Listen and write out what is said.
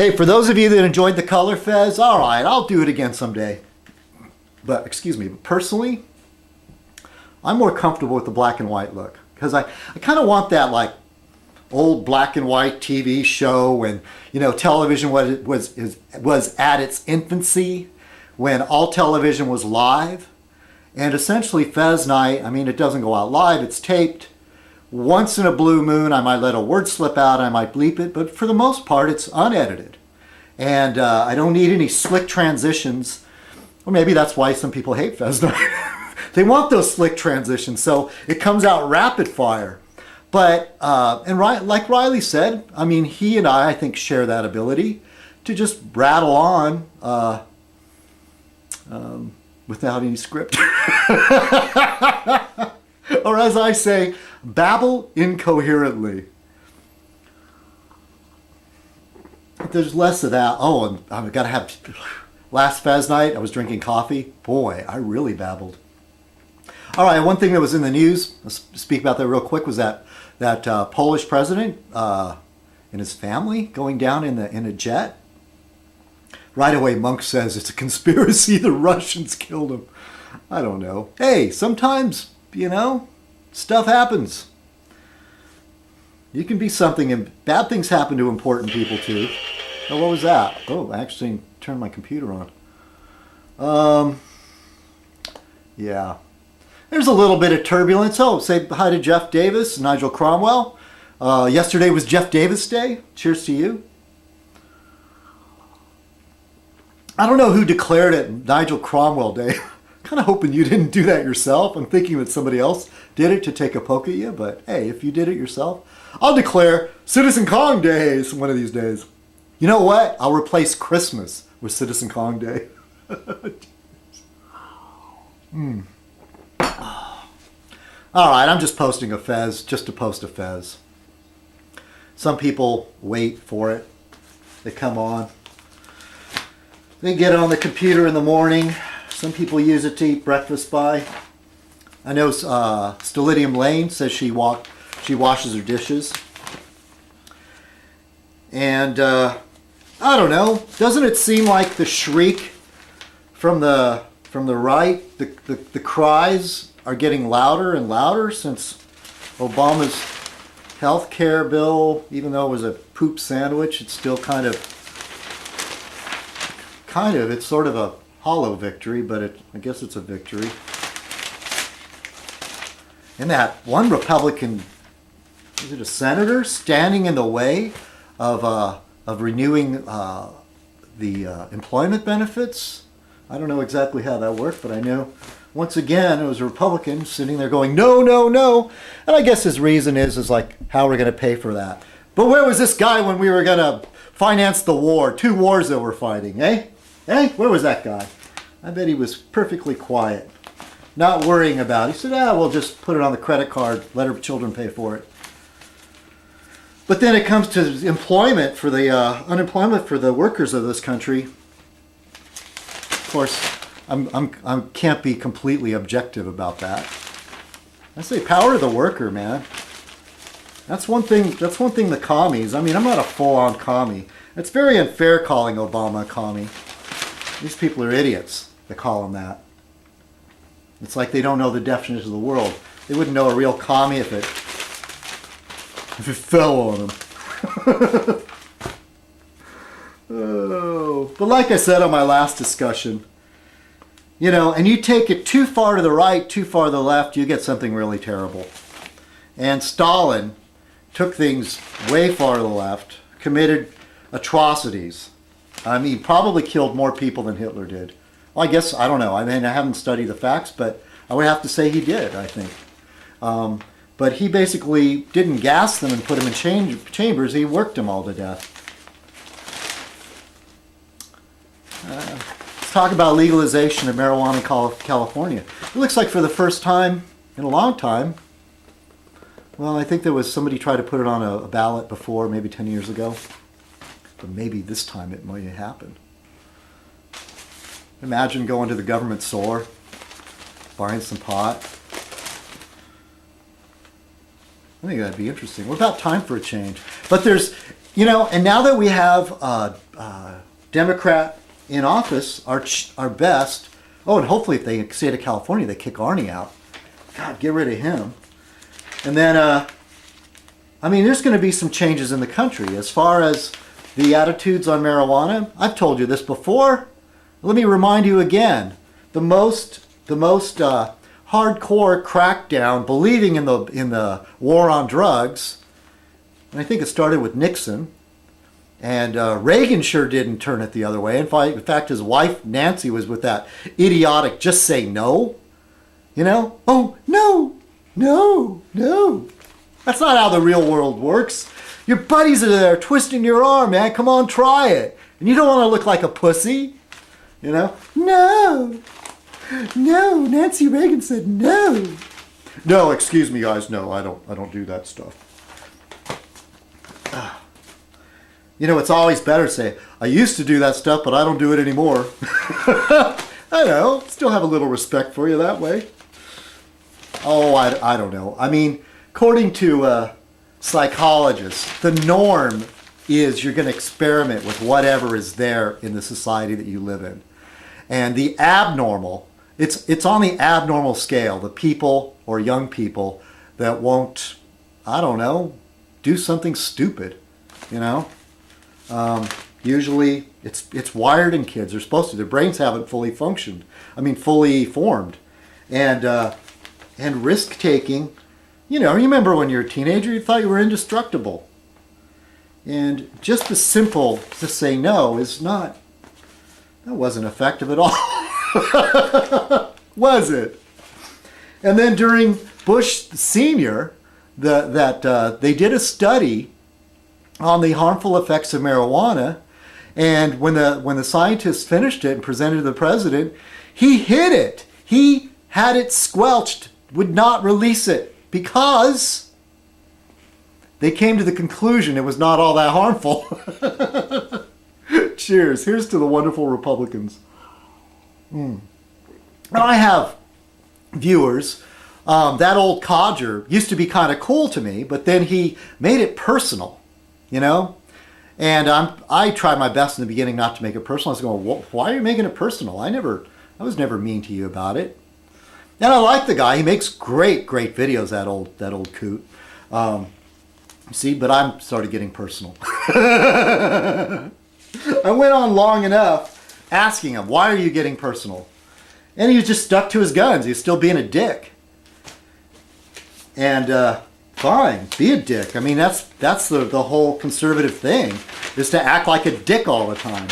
Hey, for those of you that enjoyed the color Fez, all right, I'll do it again someday. But, excuse me, personally, I'm more comfortable with the black and white look. Because I kind of want that, like, old black and white TV show when, television was at its infancy, when all television was live. And essentially, Fez Night, it doesn't go out live, it's taped. Once in a blue moon, I might let a word slip out, I might bleep it, but for the most part, it's unedited. And I don't need any slick transitions. Or maybe that's why some people hate Fez Night. They want those slick transitions, so it comes out rapid fire. But, like Riley said, he and I think, share that ability to just rattle on without any script. Or as I say, babble incoherently. There's less of that. Oh, and I've got to have... Last Fez Night, I was drinking coffee. Boy, I really babbled. All right, one thing that was in the news, let's speak about that real quick, was that Polish president and his family going down in a jet. Right away, Monk says it's a conspiracy. The Russians killed him. I don't know. Hey, sometimes, stuff happens. You can be something, and bad things happen to important people too. Oh, what was that? Oh, I actually turned my computer on. Yeah. There's a little bit of turbulence. Oh, say hi to Jeff Davis, Nigel Cromwell. Yesterday was Jeff Davis Day. Cheers to you. I don't know who declared it Nigel Cromwell Day. Kind of hoping you didn't do that yourself. I'm thinking that somebody else did it to take a poke at you. But hey, if you did it yourself, I'll declare citizenkong Day one of these days. You know what? I'll replace Christmas with citizenkong Day. All right, I'm just posting a Fez just to post a Fez. Some people wait for it. They come on. They get on the computer in the morning. Some people use it to eat breakfast by. I know Stellidium Lane says she washes her dishes. And I don't know. Doesn't it seem like the shriek from the right, the cries are getting louder and louder since Obama's health care bill, even though it was a poop sandwich, it's still kind of, it's sort of a hollow victory, but I guess it's a victory. And that one Republican, is it a senator, standing in the way of renewing the employment benefits? I don't know exactly how that worked, but I know once again it was a Republican sitting there going, no, no, no. And I guess his reason is like, how are we going to pay for that? But where was this guy when we were going to finance the war? 2 wars that we're fighting, eh? Where was that guy? I bet he was perfectly quiet, not worrying about it. He said, we'll just put it on the credit card, let our children pay for it. But then it comes to employment for the unemployment for the workers of this country. Of course, I can't be completely objective about that. I say power of the worker, man. That's one thing. That's one thing. The commies. I'm not a full-on commie. It's very unfair calling Obama a commie. These people are idiots that call him that. It's like they don't know the definition of the world. They wouldn't know a real commie if it fell on them. Oh. But like I said on my last discussion, and you take it too far to the right, too far to the left, you get something really terrible. And Stalin took things way far to the left, committed atrocities. Probably killed more people than Hitler did. Well, I guess, I don't know. I haven't studied the facts, but I would have to say he did, I think. But he basically didn't gas them and put them in chambers. He worked them all to death. Let's talk about legalization of marijuana in California. It looks like for the first time in a long time, well, I think there was somebody tried to put it on a ballot before, maybe 10 years ago. But maybe this time it might happen. Imagine going to the government store, buying some pot. I think that'd be interesting. What about time for a change? But there's, and now that we have Democrat in office, our best. Oh, and hopefully if they stay to California, they kick Arnie out. God, get rid of him. And then, I mean, there's going to be some changes in the country as far as the attitudes on marijuana. I've told you this before. Let me remind you again. The most hardcore crackdown, believing in the war on drugs. And I think it started with Nixon. And Reagan sure didn't turn it the other way. In fact, his wife, Nancy, was with that idiotic just say no. You know? Oh, no, no, no. That's not how the real world works. Your buddies are there twisting your arm, man. Come on, try it. And you don't want to look like a pussy. You know? No. No, Nancy Reagan said no. No, excuse me, guys. No, I don't do that stuff. You know, it's always better to say, I used to do that stuff, but I don't do it anymore. I know. Still have a little respect for you that way. Oh, I don't know. I mean, according to psychologists, the norm is you're going to experiment with whatever is there in the society that you live in. And the abnormal, it's on the abnormal scale, the people or young people that won't, I don't know, do something stupid, you know? Usually it's wired in kids. They're supposed to. Their brains haven't fully functioned. I mean, fully formed. And risk taking, you know, you remember when you were a teenager, you thought you were indestructible. And just the simple to say no is not, that wasn't effective at all. Was it? And then during Bush Sr., they did a study on the harmful effects of marijuana, and when the scientists finished it and presented it to the president, he hid it. He had it squelched, would not release it, because they came to the conclusion it was not all that harmful. Cheers. Here's to the wonderful Republicans. Now I have viewers. That old codger used to be kind of cool to me, but then he made it personal. You know, and I tried my best in the beginning not to make it personal. I was going, why are you making it personal? I was never mean to you about it. And I like the guy. He makes great videos. That old coot. See, but I'm started getting personal. I went on long enough asking him, why are you getting personal? And he was just stuck to his guns. He was still being a dick. And fine, be a dick. I mean, that's the whole conservative thing, is to act like a dick all the time.